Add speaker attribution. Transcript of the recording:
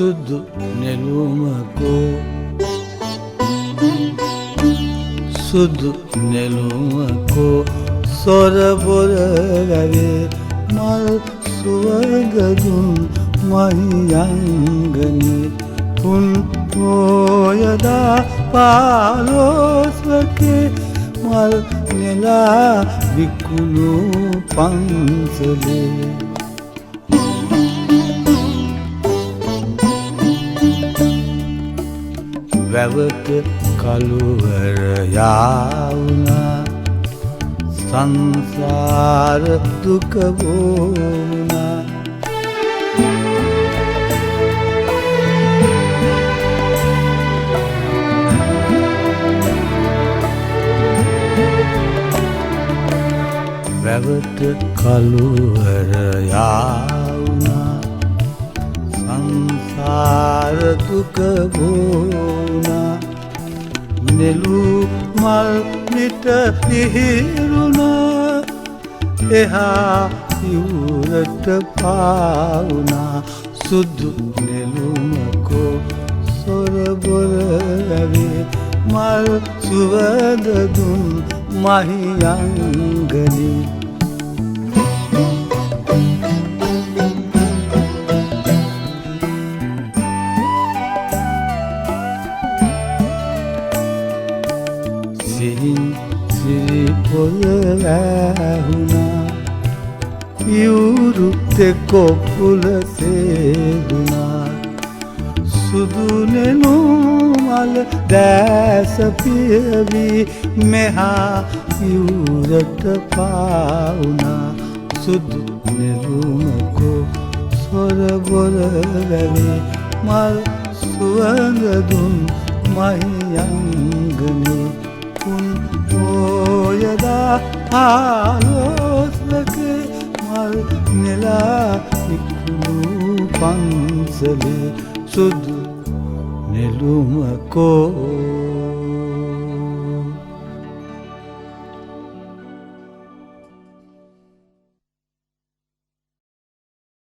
Speaker 1: සුදු නෙළුමකෝ සුදු නෙළුමකෝ සොරබොර රැවේ මල් සුවඳ දුන් මහියංගනේ පුන් පොයදා පාලොස්වකේ මල් නෙලා විකුණු පන්සලේ වැවට කළුවර යාවුනා සංසාර දුක වුණා වැවට කළුවර යාවුනා සංසාර දුක වුණා නෙළු මල් මිට පිහිරුණා එහා යුරට පාවුණා සුදු නෙළුමකෝ සොරබොර රැවේ මල් සුවඳ දුන් මහියංගනේ සිරිපොළ ඇහුණා යුරු තෙකොපුල සේදුනා සුදු නෙළුමල් දැස පියවි මෙහා යුරට පාවුණා සුදු නෙළුමකෝ සොරබොර රැවේ මල් සුවඳ දුන් මහියංගනේ පුන් පොයදා පාලොස්වකේ මල් නෙලා විකුණු පන්සලේ සුදු නෙළුමකෝ